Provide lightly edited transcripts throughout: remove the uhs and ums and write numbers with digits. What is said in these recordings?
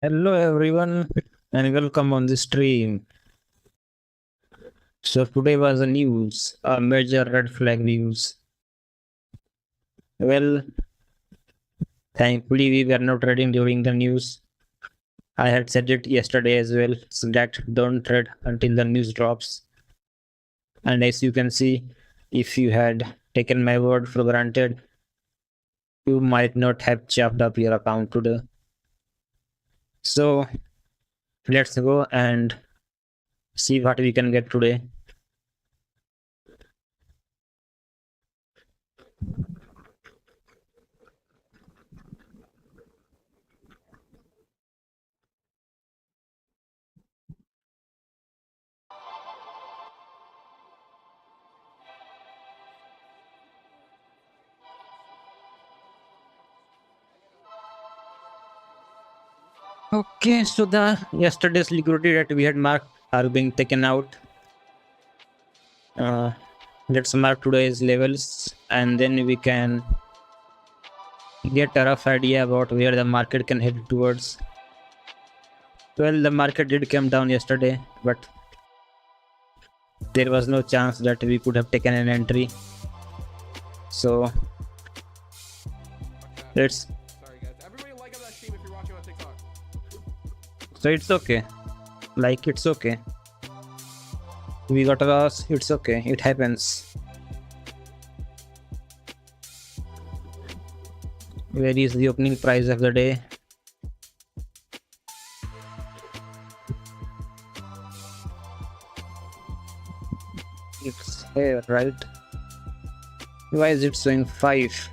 Hello everyone and welcome on the stream. So today was the news, a major red flag news. Well, thankfully we were not trading during the news. I had said it yesterday as well, so that don't trade until the news drops. And as you can see, if you had taken my word for granted, you might not have chopped up your account today. So let's go and see what we can get today. Okay, so the yesterday's liquidity that we had marked are being taken out. Let's mark today's levels and then we can get a rough idea about where the market can head towards. Well, the market did come down yesterday, but there was no chance that we could have taken an entry. So let's. Sorry guys. Everybody like up that stream if you're watching on TikTok. So it's okay. Like it's okay. We got a loss. It's okay. It happens. Where is the opening price of the day? It's here, right? Why is it showing 5?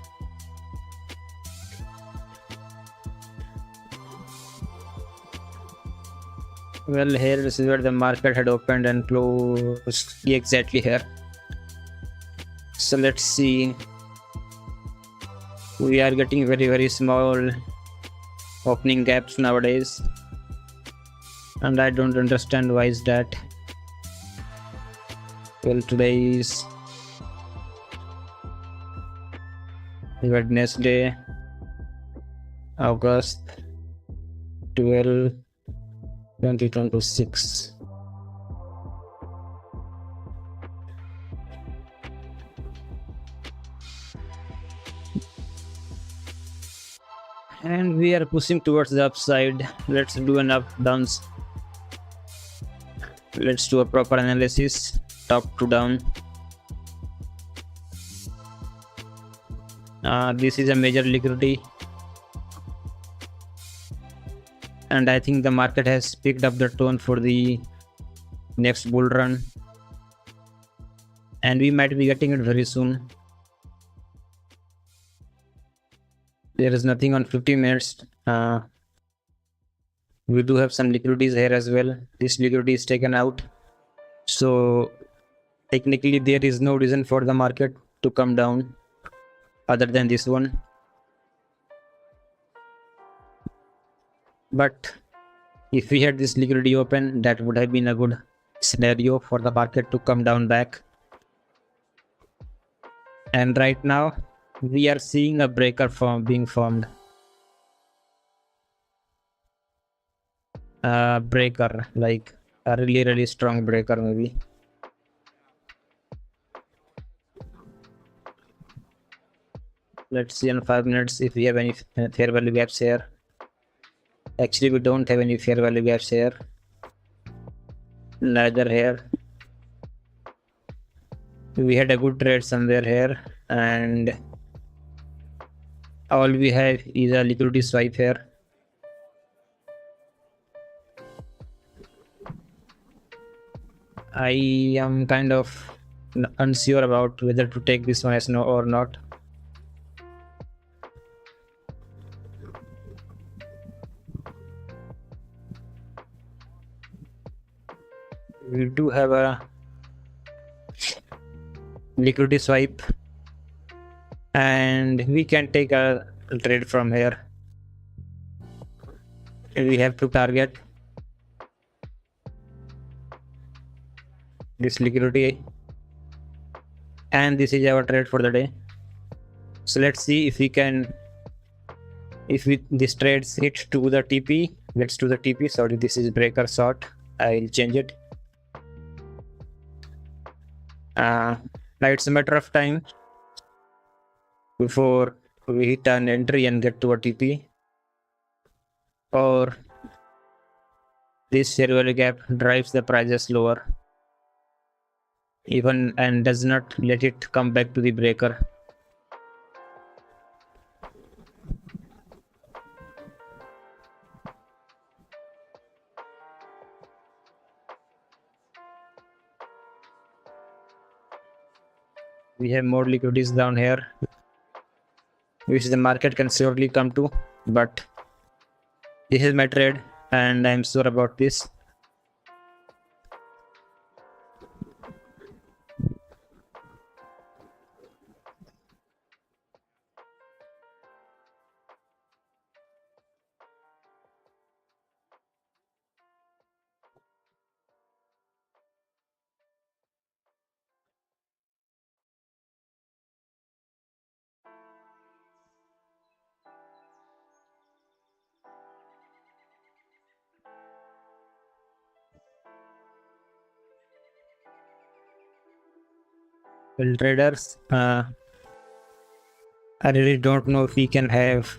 Well, here is where the market had opened and closed exactly here. So let's see. We are getting very small opening gaps nowadays. And I don't understand why is that. Well, today is Wednesday, August 12, 2026. And we are pushing towards the upside. Let's do an up downs. Let's do a proper analysis, top to down. This is a major liquidity, and I think the market has picked up the tone for the next bull run, and we might be getting it very soon. There is nothing on 50 minutes. We do have some liquidities here as well. This liquidity is taken out, so technically there is no reason for the market to come down other than this one. But if we had this liquidity open, that would have been a good scenario for the market to come down back. And right now we are seeing a breaker being formed. Breaker, like a really strong breaker maybe. Let's see in 5 minutes if we have any fair value gaps here. Actually, we don't have any fair value gaps here. Neither here. We had a good trade somewhere here, and all we have is a liquidity swipe here. I am kind of unsure about whether to take this one as no or not. We do have a liquidity swipe, and we can take a trade from here. We have to target this liquidity, and this is our trade for the day. So let's see if we can, if this trades hit to the TP, Let's do the TP. Sorry, this is breaker short. I'll change it. Now it's a matter of time before we hit an entry and get to a TP, or this share value gap drives the prices lower even and does not let it come back to the breaker. We have more liquidities down here, which the market can surely come to, but this is my trade and I'm sure about this. Well, traders, I really don't know if we can have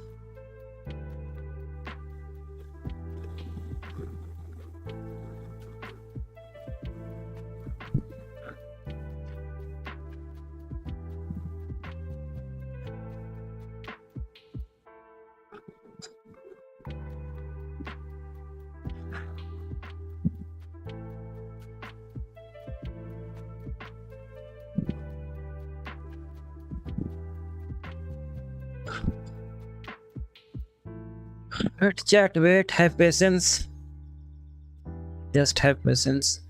wait, have patience. Just have patience.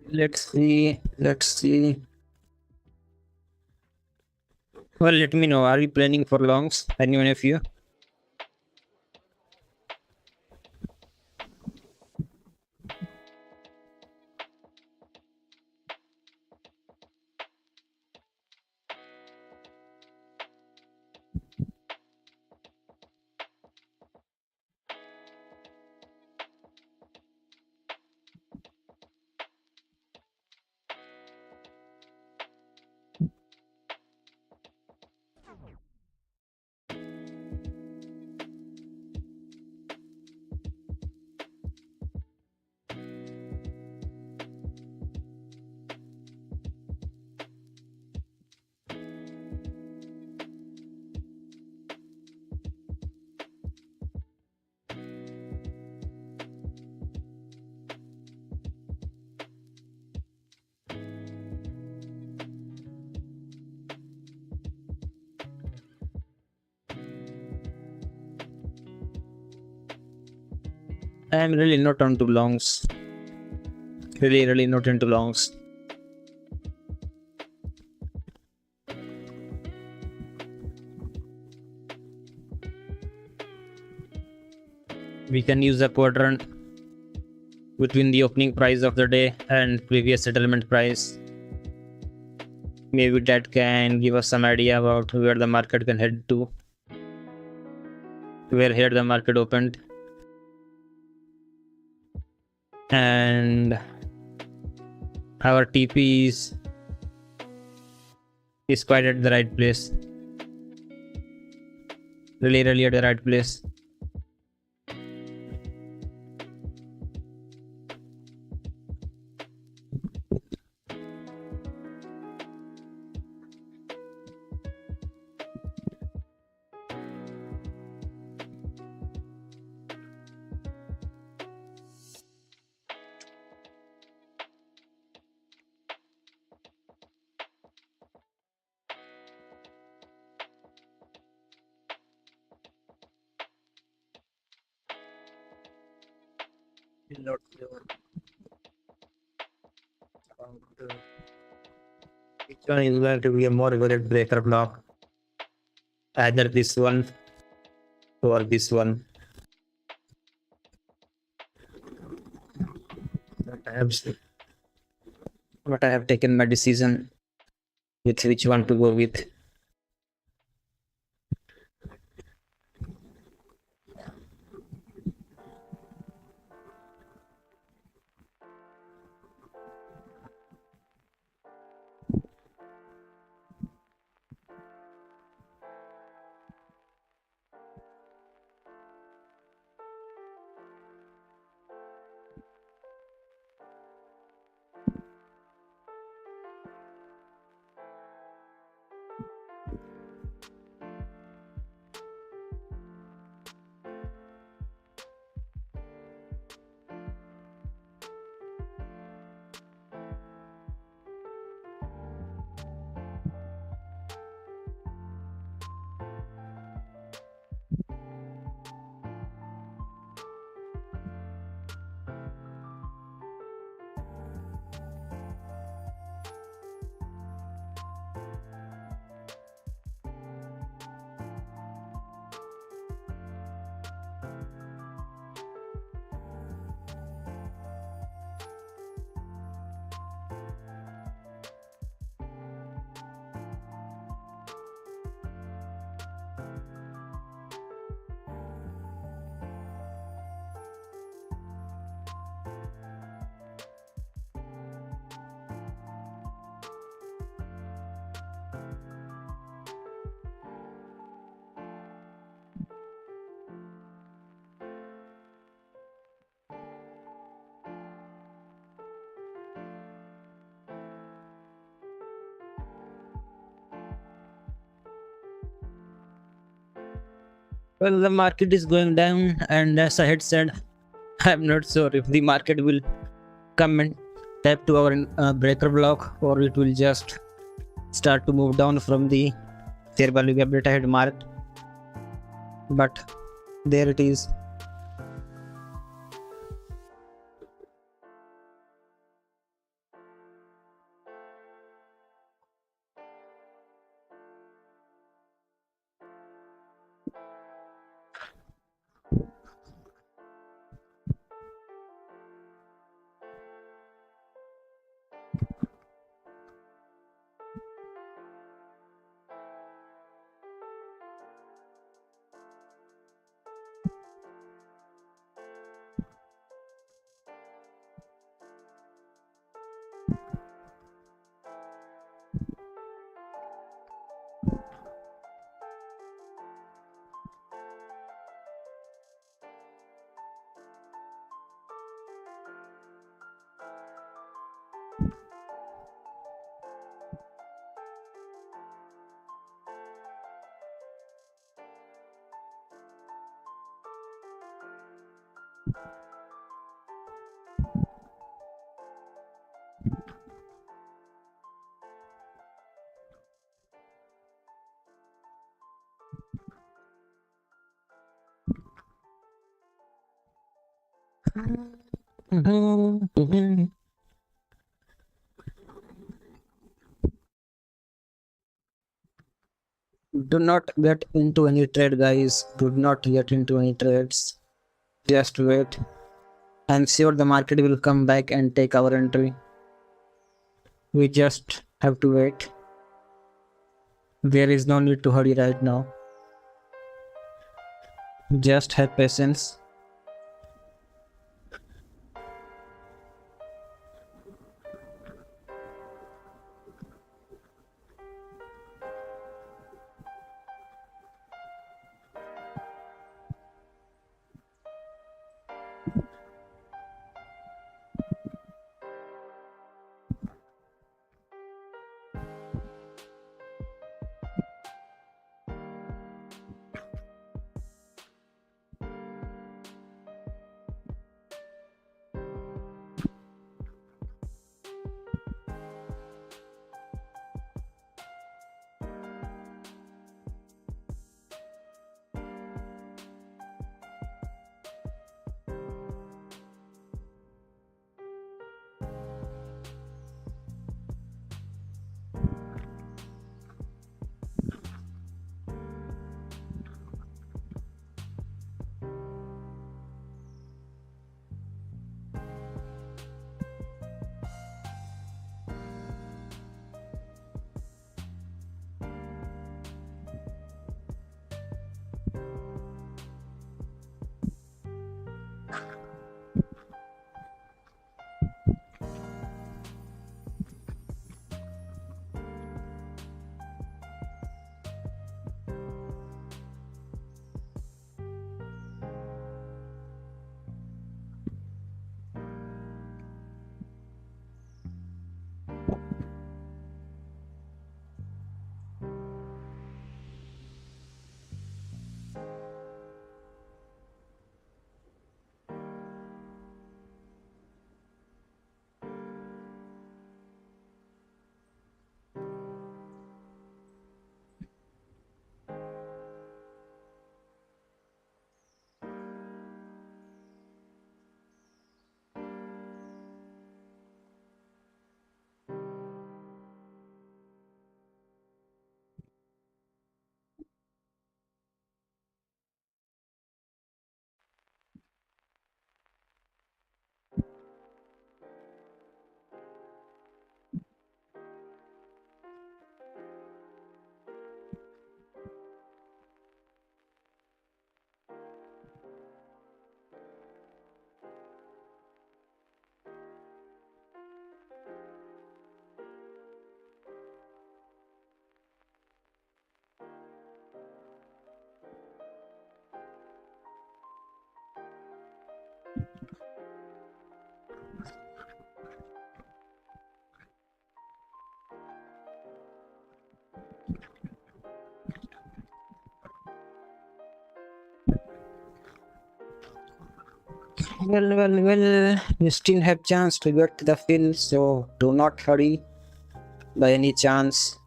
Let's see. Well, let me know. Are you planning for longs? Anyone of you? I'm really not onto longs. Really not into longs. We can use a quadrant between the opening price of the day and previous settlement price. Maybe that can give us some idea about where the market can head to, where here the market opened, and our TP is quite at the right place. Really at the right place. still not sure about which one is going to be a more valid breaker block. Either this one or this one. But I have taken my decision with which one to go with. Well, the market is going down, and as I had said, I'm not sure if the market will come and tap to our breaker block, or it will just start to move down from the fair value gap that I had marked. But there it is. Do not get into any trade, guys. Do not get into any trades. Just wait. I'm sure the market will come back and take our entry. We just have to wait. There is no need to hurry right now. Just have patience. Well, you still have chance to get to the field, so do not hurry by any chance.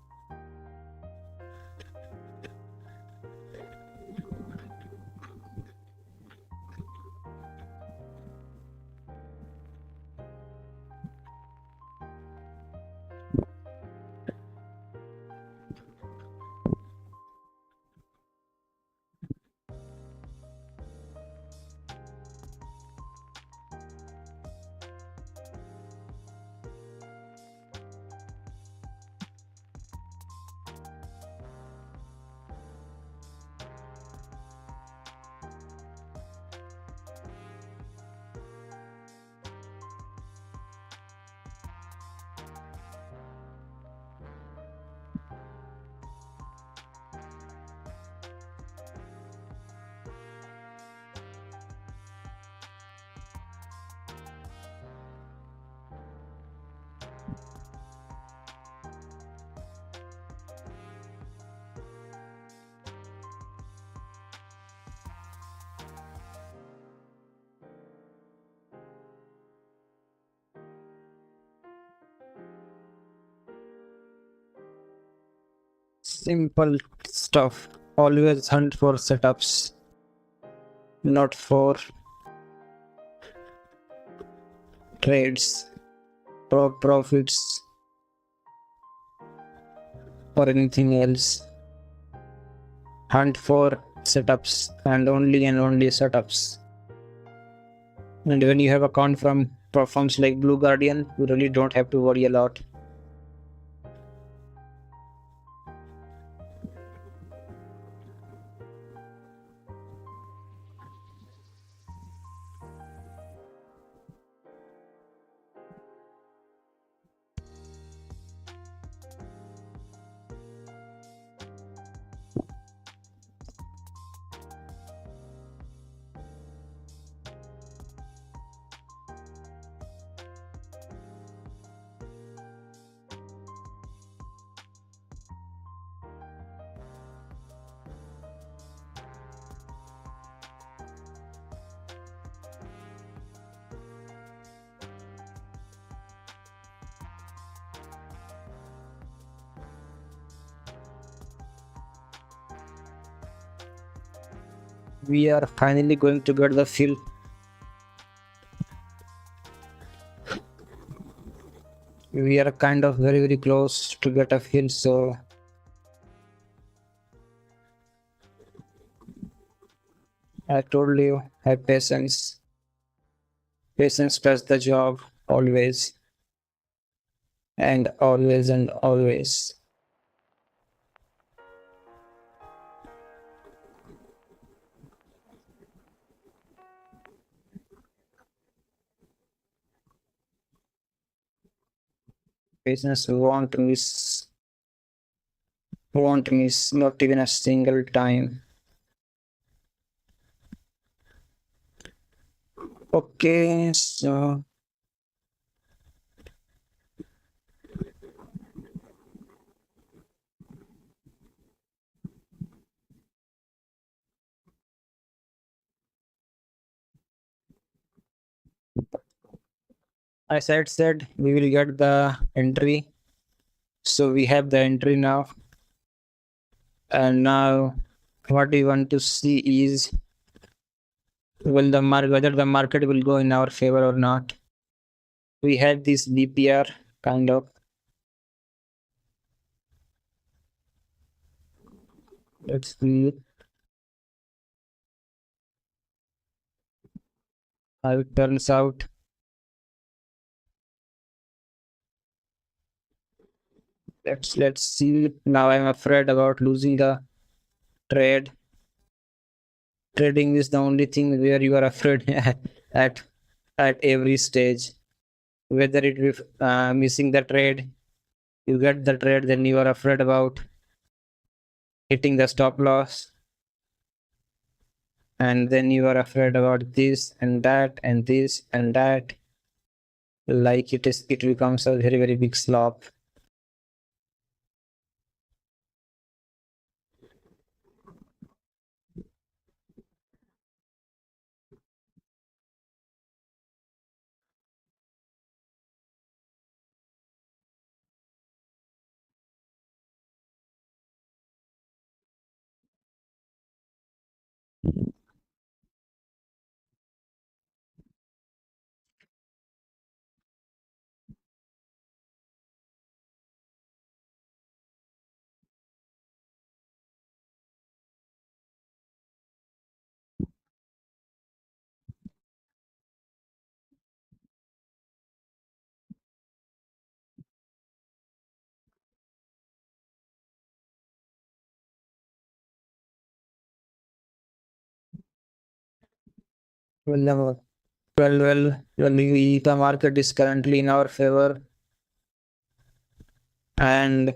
Simple stuff. Always hunt for setups, not for trades, profits, or anything else. Hunt for setups and only setups. And when you have account from platforms like Blue Guardian, you really don't have to worry a lot. We are finally going to get the fill. We are kind of very close to get a fill, so I told you, have patience. Patience does the job always and always and always. Patience won't miss not even a single time. Okay, so I said we will get the entry. So we have the entry now. And now what we want to see is whether the market will go in our favor or not. We had this BPR kind of. Let's see how it turns out. Let's see. Now I'm afraid about losing the trade. Trading is the only thing where you are afraid at at every stage. Whether it is missing the trade, you get the trade, then you are afraid about hitting the stop loss, and then you are afraid about this and that and this and that. Like it becomes a very big slop. Well, the market is currently in our favor, and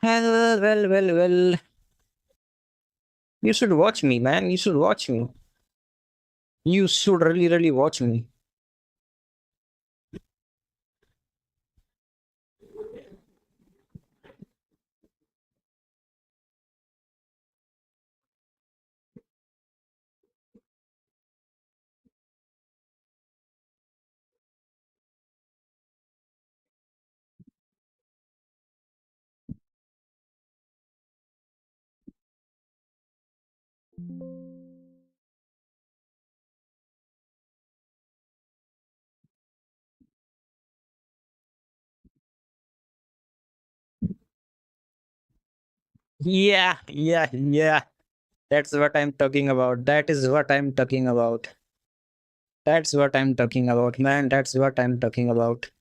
well. You should watch me, man. You should watch me. You should really watch me. Yeah. That's what I'm talking about. That is what I'm talking about. That's what I'm talking about, man. That's what I'm talking about.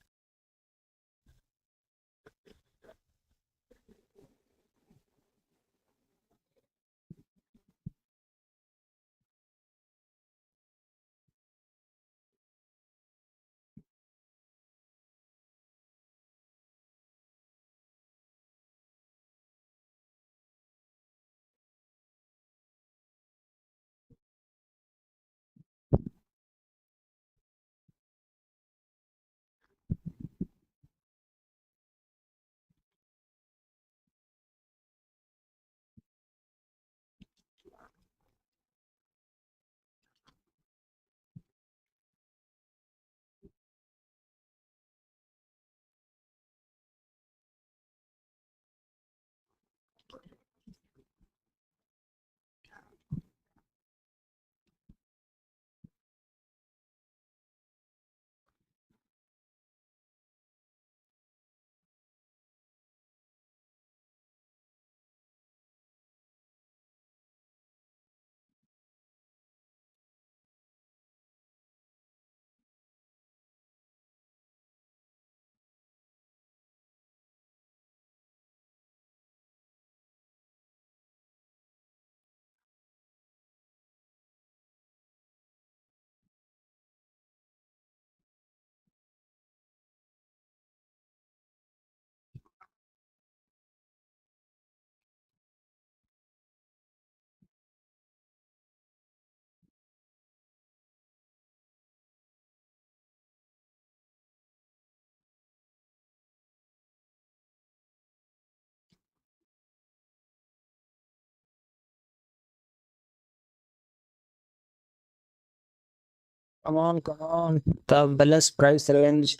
Come on. The balanced price range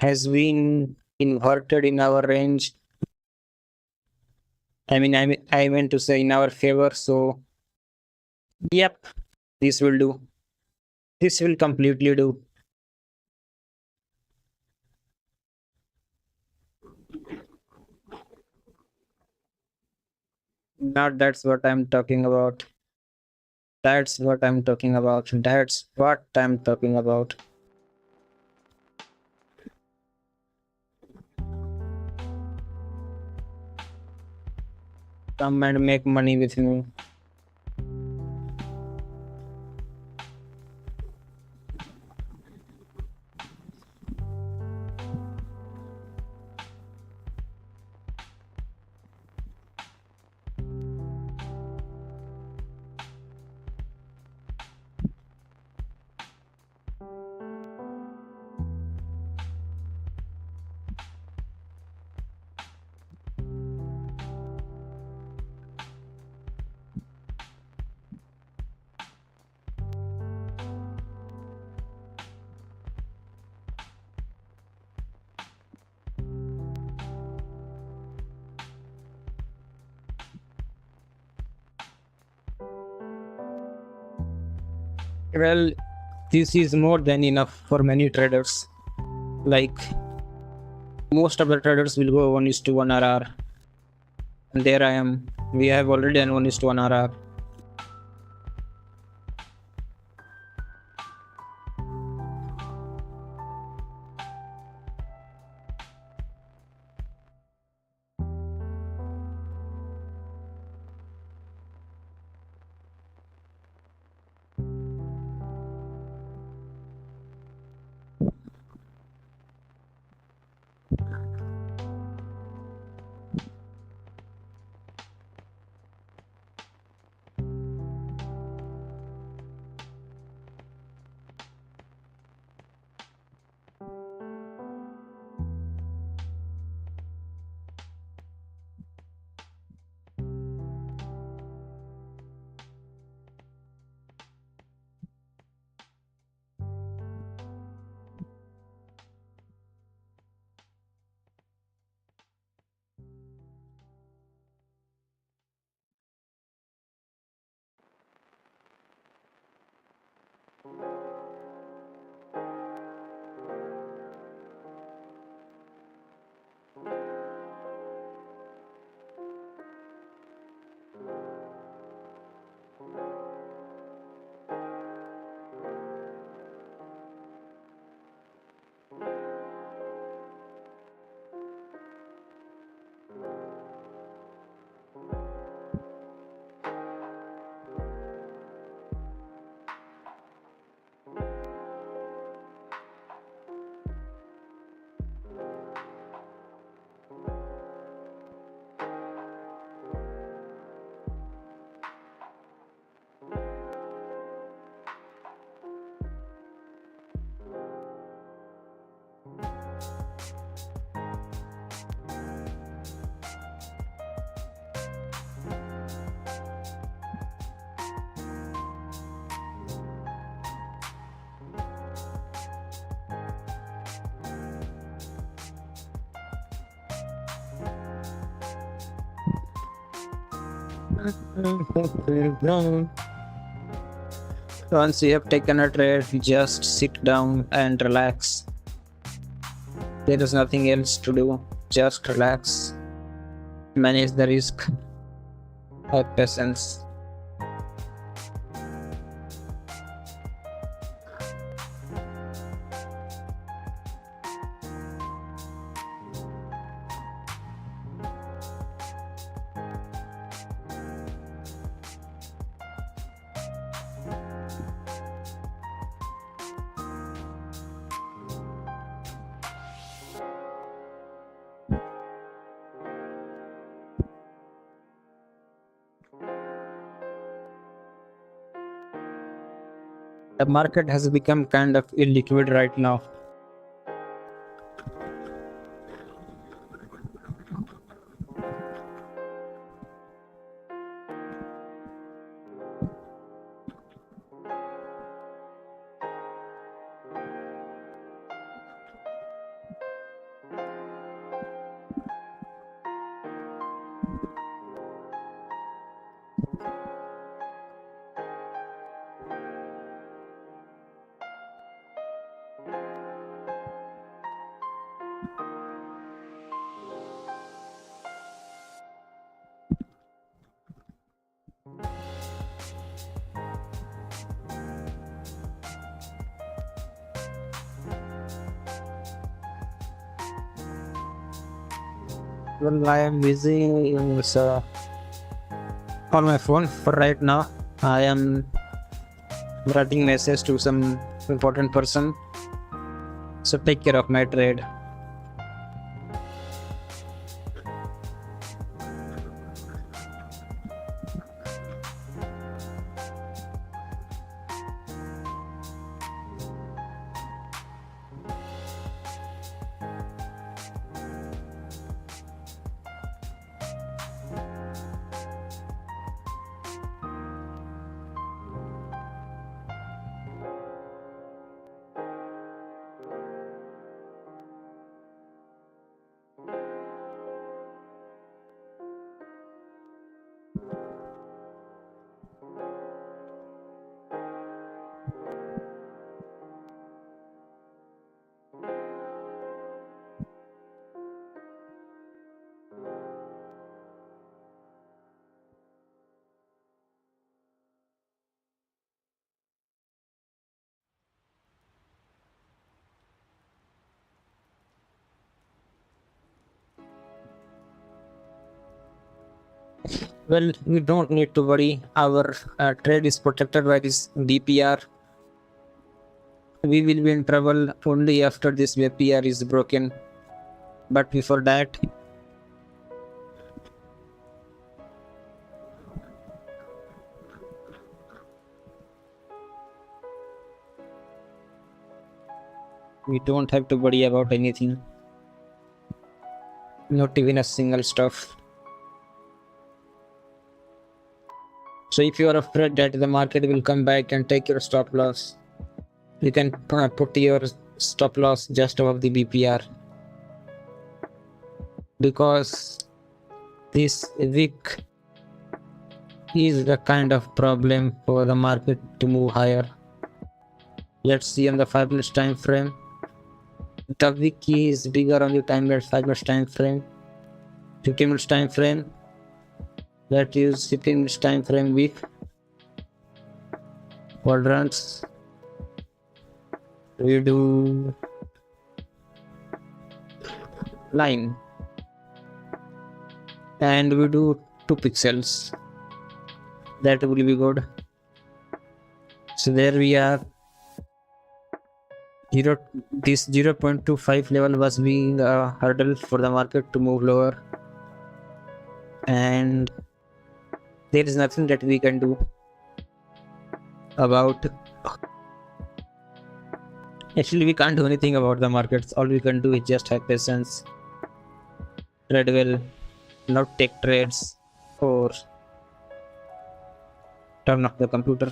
has been inverted in our range. I meant to say in our favor. So, yep, this will do. This will completely do. Not that's what I'm talking about. That's what I'm talking about. That's what I'm talking about. Come and make money with me. Well, this is more than enough for many traders. Like most of the traders will go 1:1 RR. And there I am. We have already done 1:1 RR. Once you have taken a trade, just sit down and relax. There is nothing else to do. Just relax. Manage the risk. Have patience. The market has become kind of illiquid right now. Well, I am busy on my phone for right now. I am writing message to some important person. So take care of my trade. Well, we don't need to worry. Our trade is protected by this DPR. We will be in trouble only after this DPR is broken. But before that, we don't have to worry about anything. Not even a single stuff. So if you are afraid that the market will come back and take your stop loss, you can put your stop loss just above the BPR. Because this week is the kind of problem for the market to move higher. Let's see on the 5 minutes time frame. The wick is bigger on the 5 minutes time frame. 15 minutes time frame. Let's use 15 minutes time frame wick. Quadrants. We do line. And we do 2 pixels. That will be good. So there we are. This 0.25 level was being a hurdle for the market to move lower, and there is nothing that we can do about. Actually, we can't do anything about the markets. All we can do is just have patience, trade well, not take trades, or turn off the computer.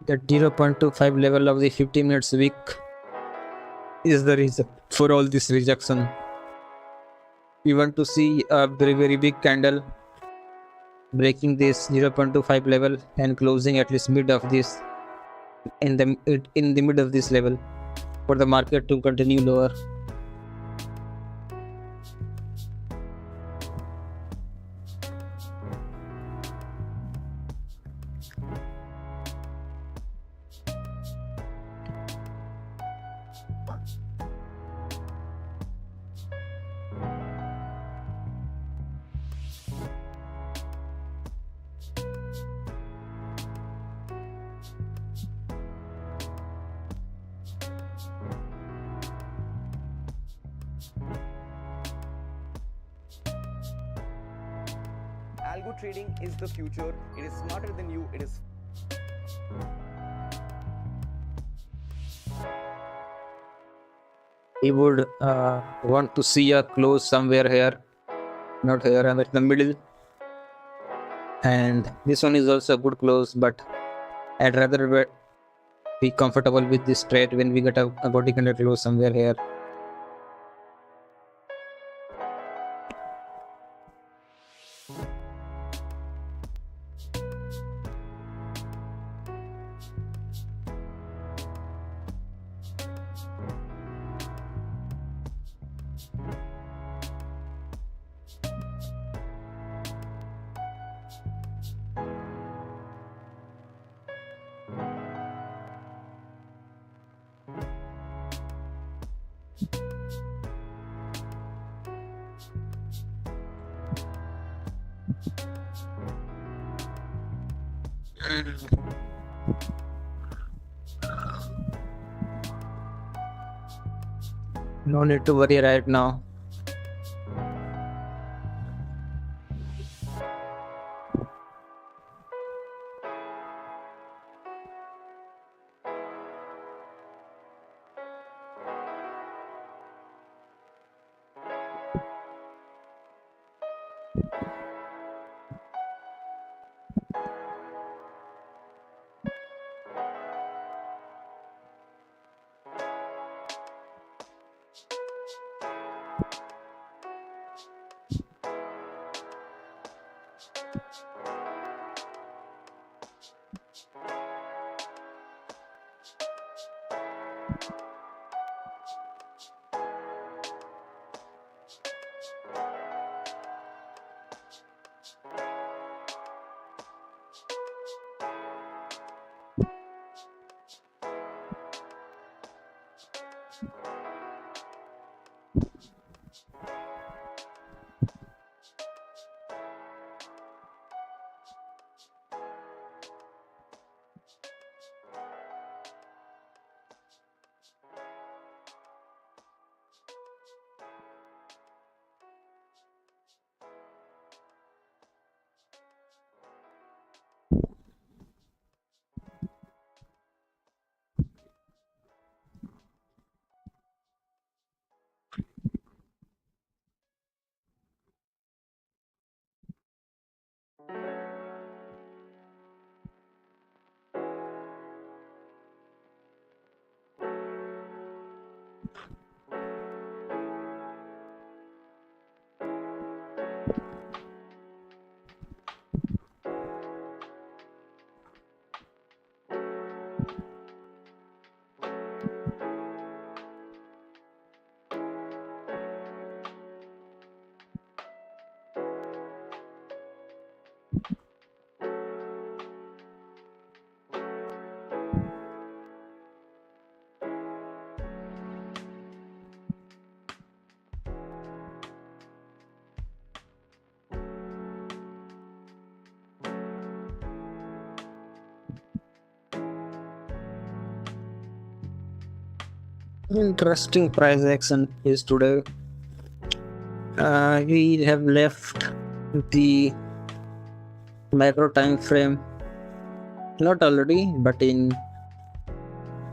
The 0.25 level of the 50 minutes wick is the reason for all this rejection. We want to see a very big candle breaking this 0.25 level and closing at least mid of this in the mid of this level for the market to continue lower. Algo trading is the future. It is smarter than you. It is. We would want to see a close somewhere here, not here, and in the middle. And this one is also a good close, but I'd rather be comfortable with this trade when we get a body candle close somewhere here. No need to worry right now. Interesting price action is today. We have left the macro time frame, not already, but in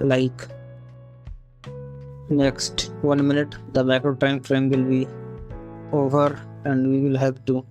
like next 1 minute, the macro time frame will be over, and we will have to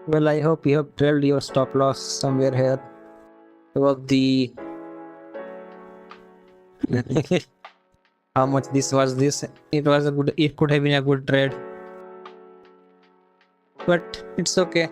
well, I hope you have trailed your stop loss somewhere here. About the how much this was this? It was a good. It could have been a good trade, but it's okay.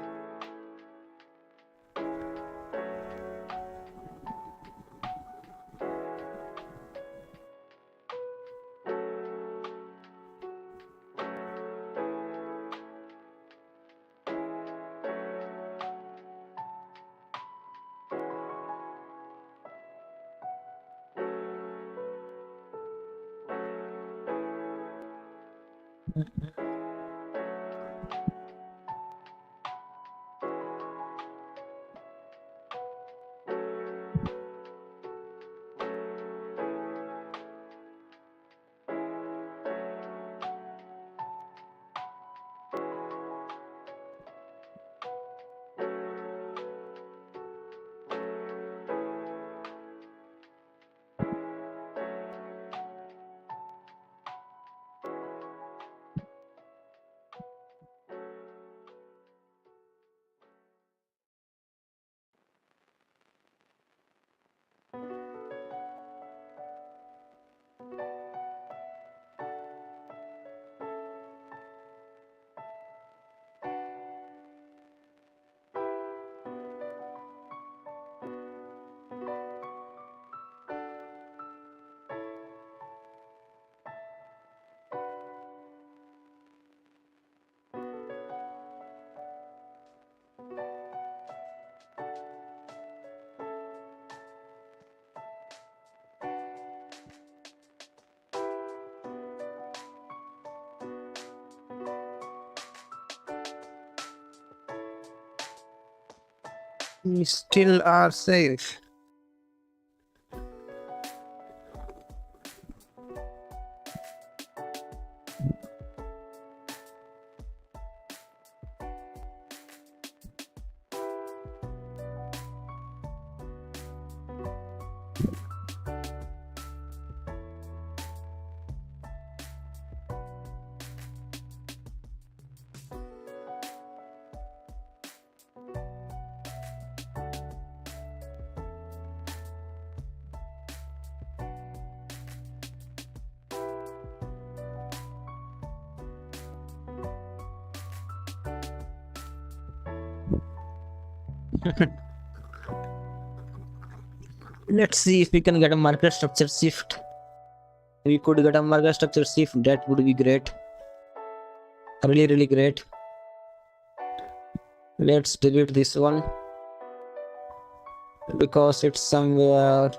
We still are safe. Let's see if we can get a market structure shift. We could get a market structure shift, that would be great. Really, really great. Let's delete this one because it's somewhere.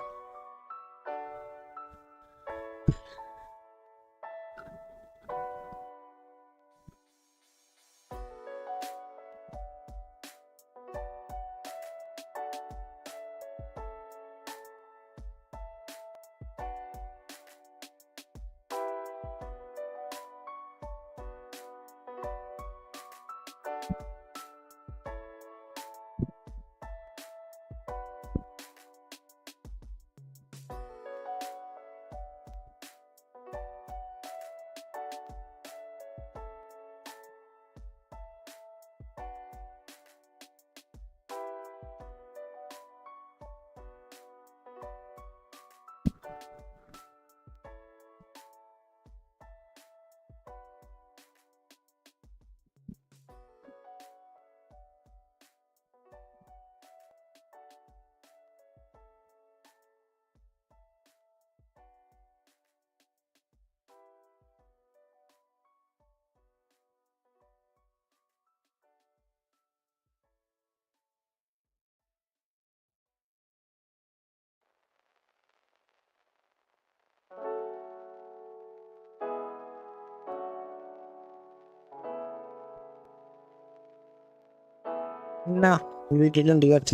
No, we didn't get.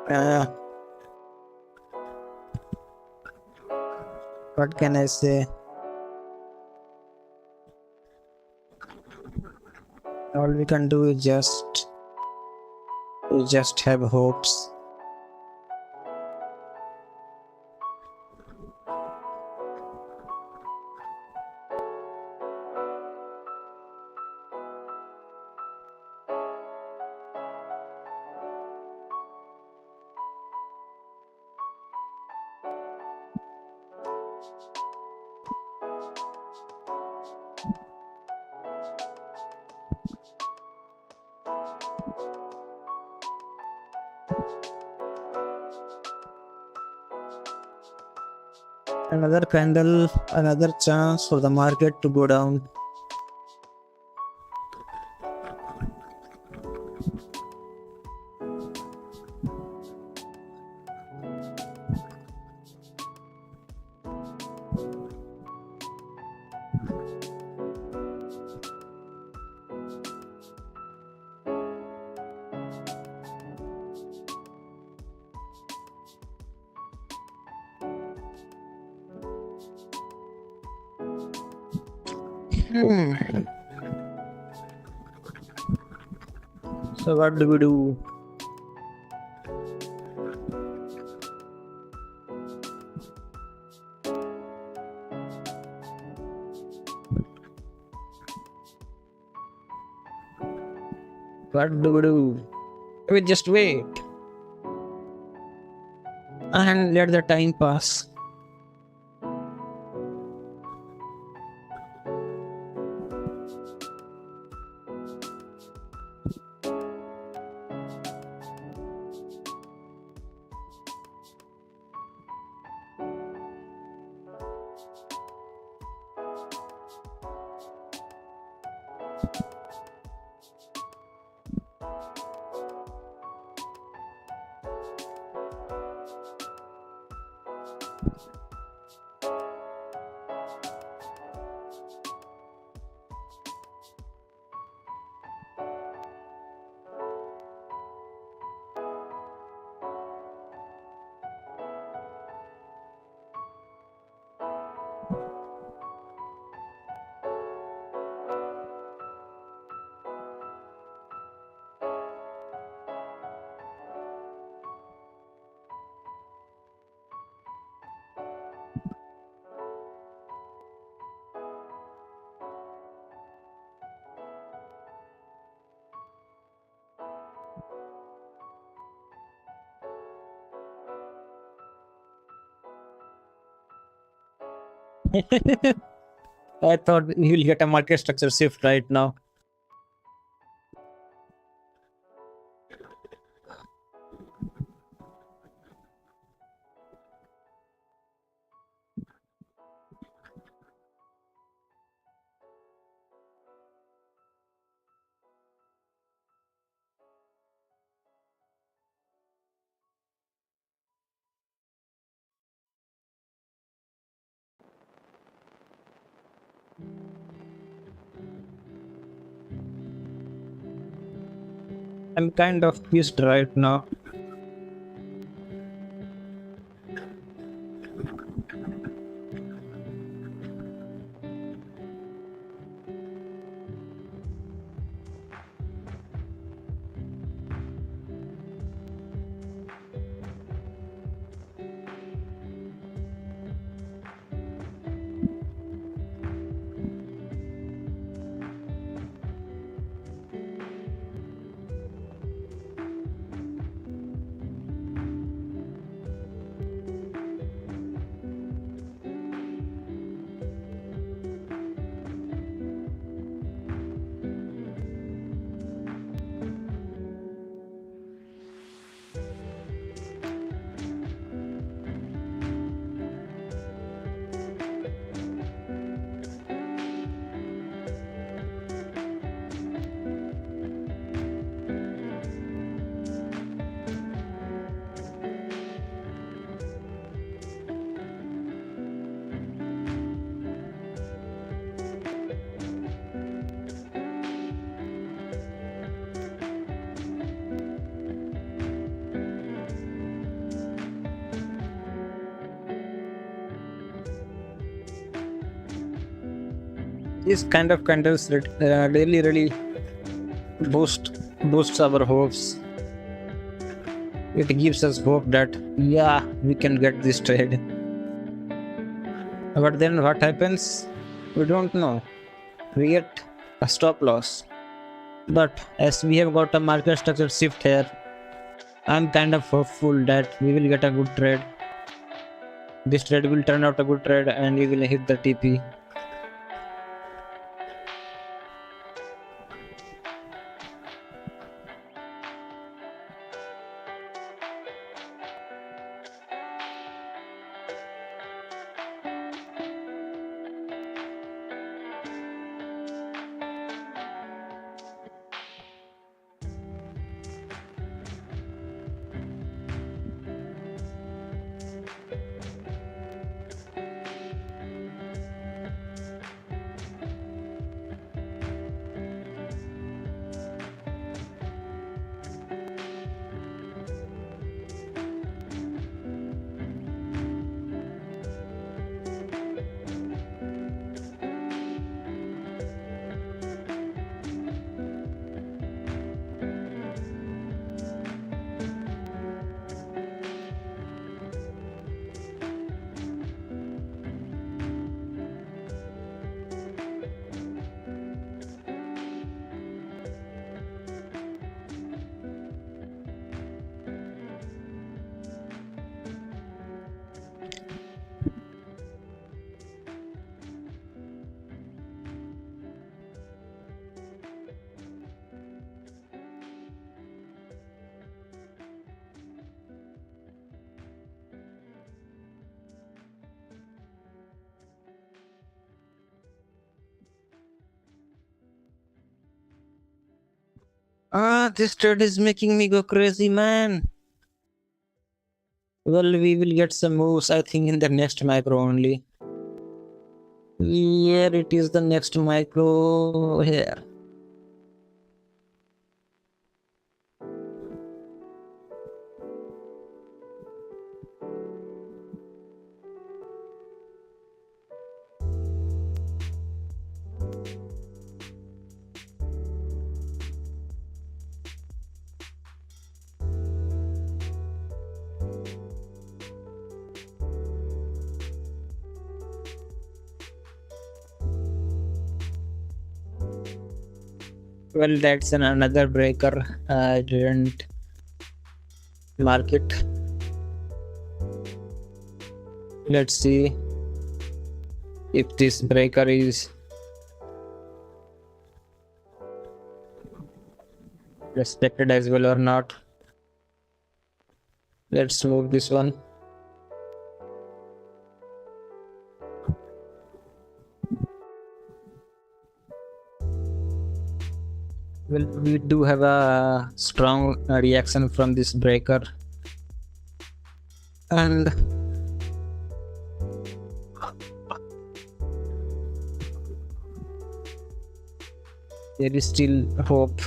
uh, what can I say? All we can do is just have hopes. Another candle, another chance for the market to go down. So what do we do? What do we do? We just wait and let the time pass. I thought you'll get a market structure shift right now. I'm kind of pissed right now. This kind of candles really boosts our hopes. It gives us hope that yeah, we can get this trade. But then what happens? We don't know. We get a stop loss. But as we have got a market structure shift here, I'm kind of hopeful that we will get a good trade. This trade will turn out a good trade and we will hit the TP. This trade is making me go crazy, man. Well, we will get some moves, I think, in the next micro only. Here it is, the next micro here. Well, that's another breaker. I didn't mark it. Let's see if this breaker is respected as well or not. Let's move this one. Well, we do have a strong reaction from this breaker, and there is still hope.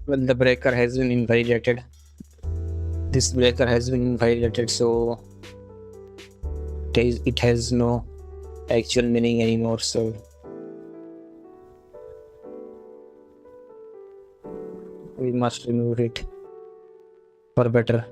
Well, the breaker has been invalidated. This breaker has been invalidated, so it has no actual meaning anymore. So we must remove it for better.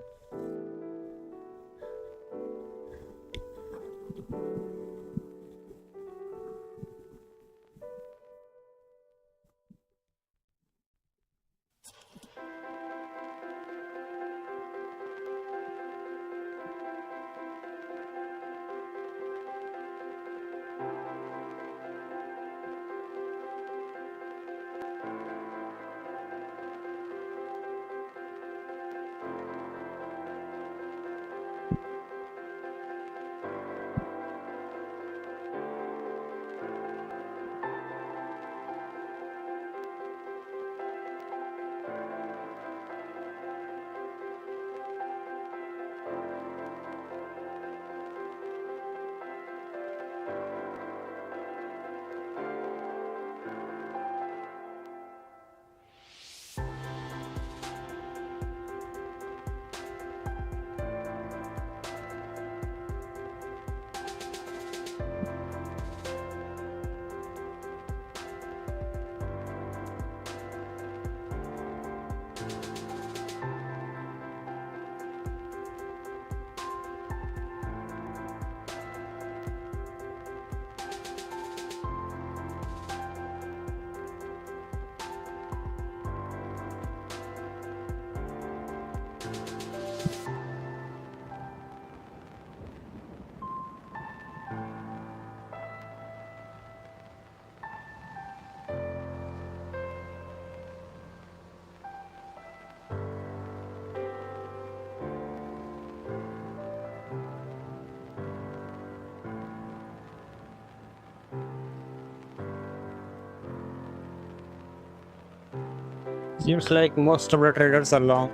Seems like most of the traders are long.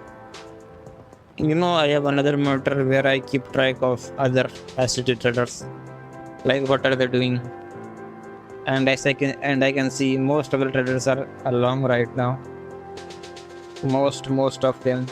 I have another monitor where I keep track of other ICT traders, like what are they doing, and I can see most of the traders are long right now. Most of them.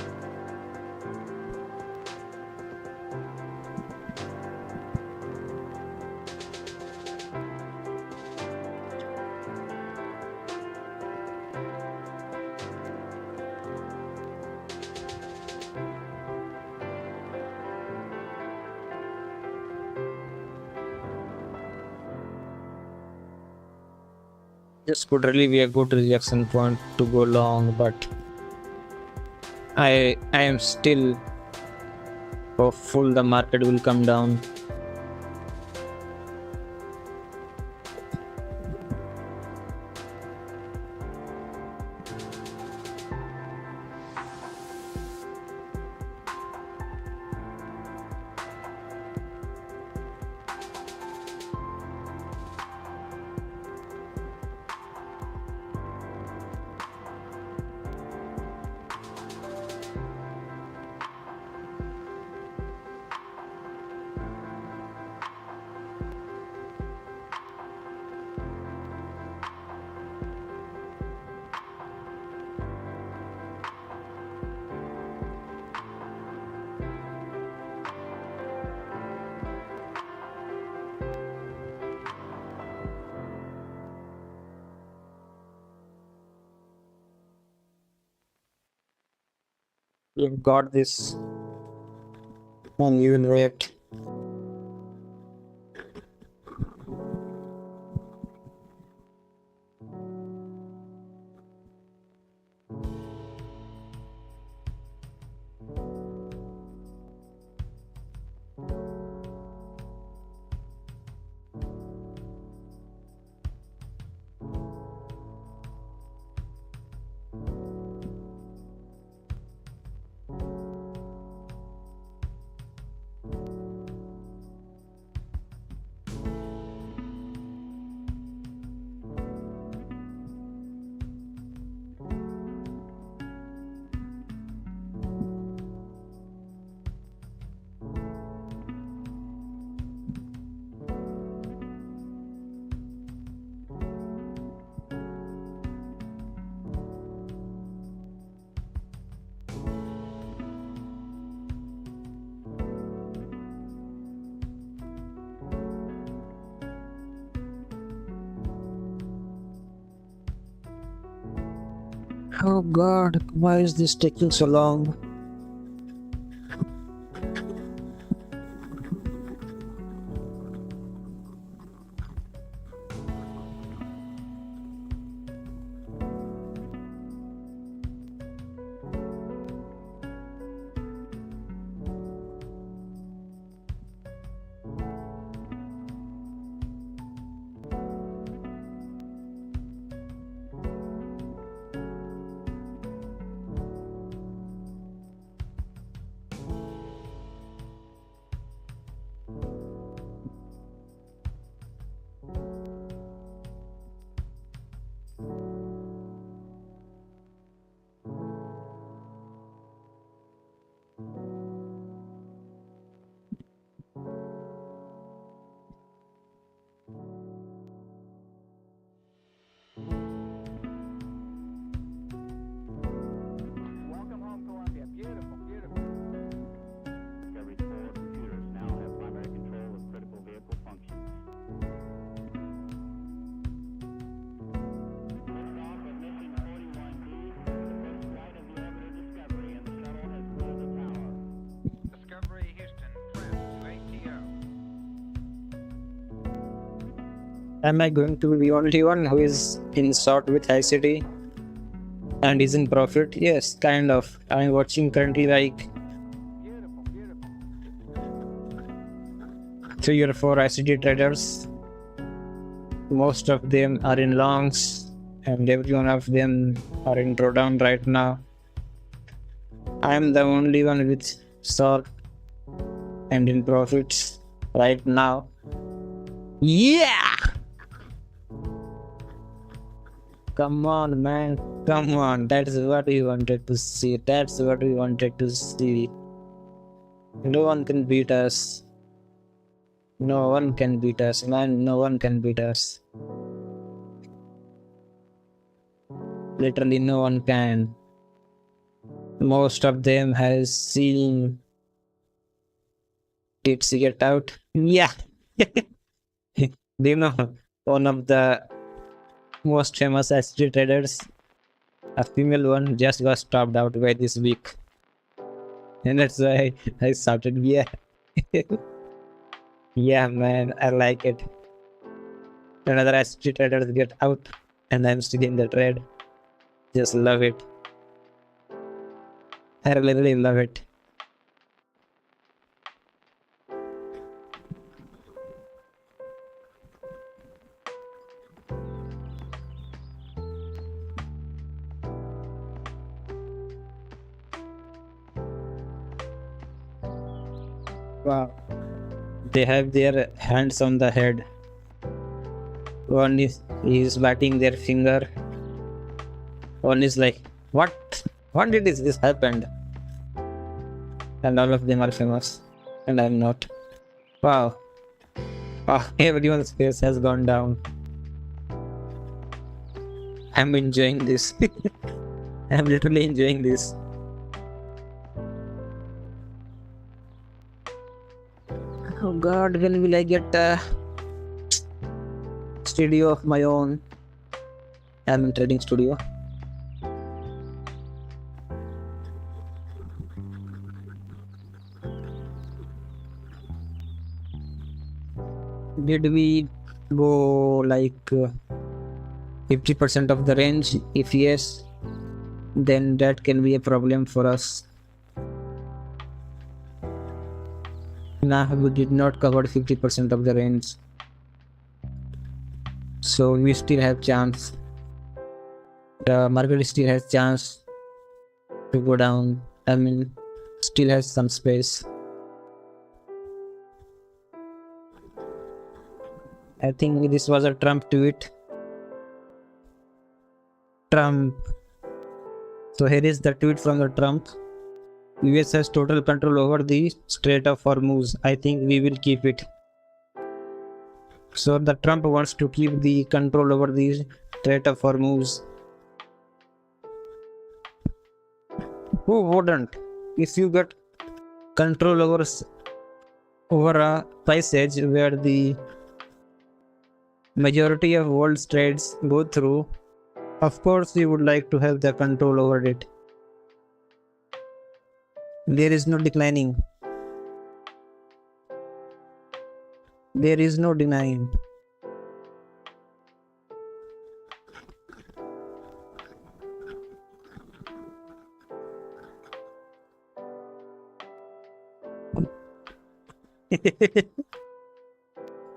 This could really be a good reaction point to go long, but I am still hopeful the market will come down. You've got this, and you will react. Oh God, why is this taking so long? Welcome home, Columbia. Beautiful, beautiful. Discovery's core computers now have primary control of critical vehicle functions. Liftoff of mission 41B, the first flight of the orbiter Discovery, and the shuttle has cleared the tower. Discovery Houston, prep to ATO. Am I going to be the only one who is in short with ICT and is in profit? Yes, kind of. I'm watching currently like Beautiful, beautiful. 3 or 4 ICT traders. Most of them are in longs, and every one of them are in drawdown right now. I'm the only one with short and in profits right now. Yeah! Come on, man. Come on. That's what we wanted to see. That's what we wanted to see. No one can beat us. No one can beat us, man. No one can beat us. Literally, no one can. Most of them has seen it get out. Yeah. Do you know one of the most famous SG traders, a female one, just got stopped out by this week, and that's why I started. Yeah. Yeah, man, I like it. Another SG traders get out, and I'm still in the trade. Just love it. I really love it. Wow. They have their hands on the head. One is biting their finger. One is like, what? When did this happened? And all of them are famous, and I'm not. Wow. Oh, everyone's face has gone down. I'm enjoying this. I'm literally enjoying this. Oh God, when will I get a studio of my own? I'm in trading studio. did we go like 50% of the range? If yes, then that can be a problem for us. Nah, we did not cover 50% of the range, so we still have chance. The market still has chance to go down. I mean, still has some space. I think this was a Trump tweet. Trump. So here is the tweet from the Trump. US has total control over the Strait of Hormuz. I think we will keep it. So the Trump wants to keep the control over the Strait of Hormuz. Who wouldn't? If you get control over a passage where the majority of world's trades go through, of course you would like to have the control over it. There is no declining. There is no denying.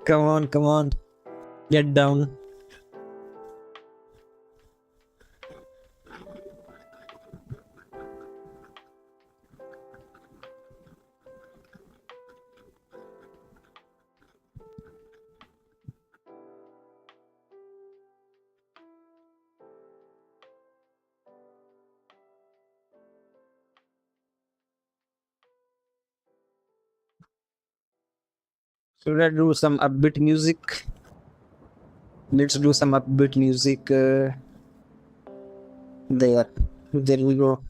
Come on. Get down. Should I do some upbeat music? Let's do some upbeat music. There we go.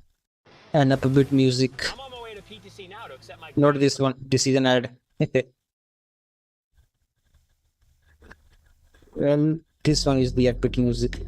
And upbeat music. I'm on my way to PTC now to accept my. Not this one. This is an ad. Well, this one is the upbeat music.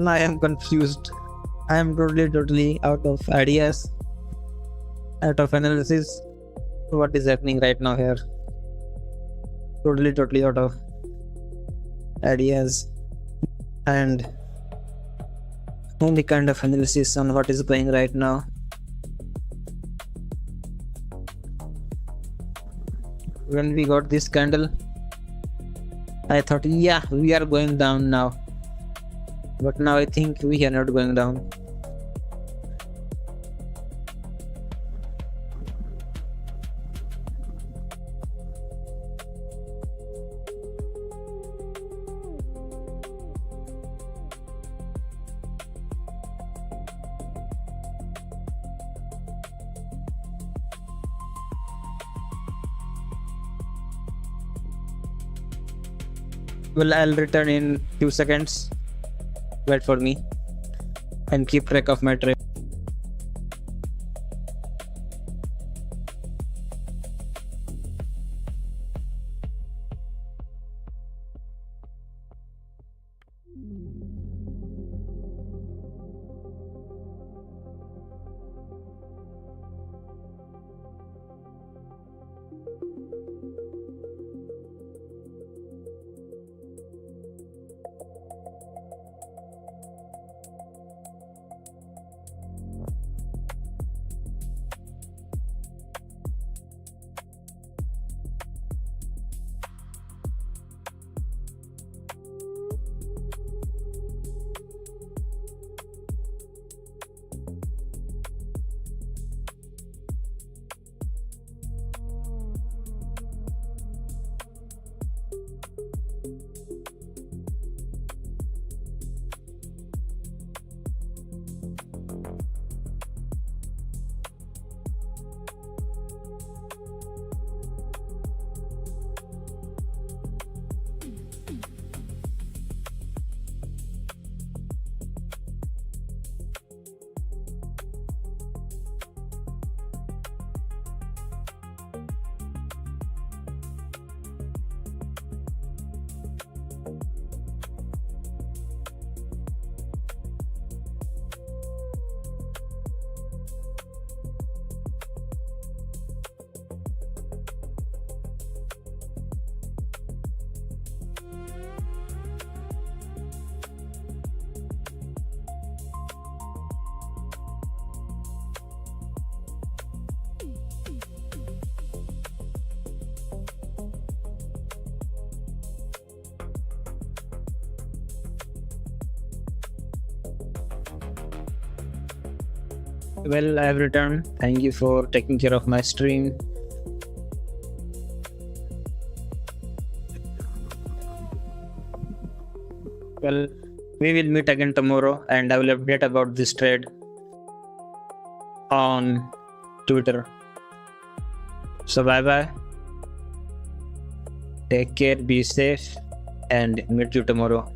I am confused. I am totally out of ideas, out of analysis. What is happening right now here? Totally out of ideas and any kind of analysis on what is going right now. When we got this candle, I thought, yeah, we are going down now. But now I think we are not going down. Well, I'll return in 2 seconds. Wait for me and keep track of my trade. Well, I have returned. Thank you for taking care of my stream. Well, we will meet again tomorrow and I will update about this trade on Twitter. So bye bye. Take care, be safe, and meet you tomorrow.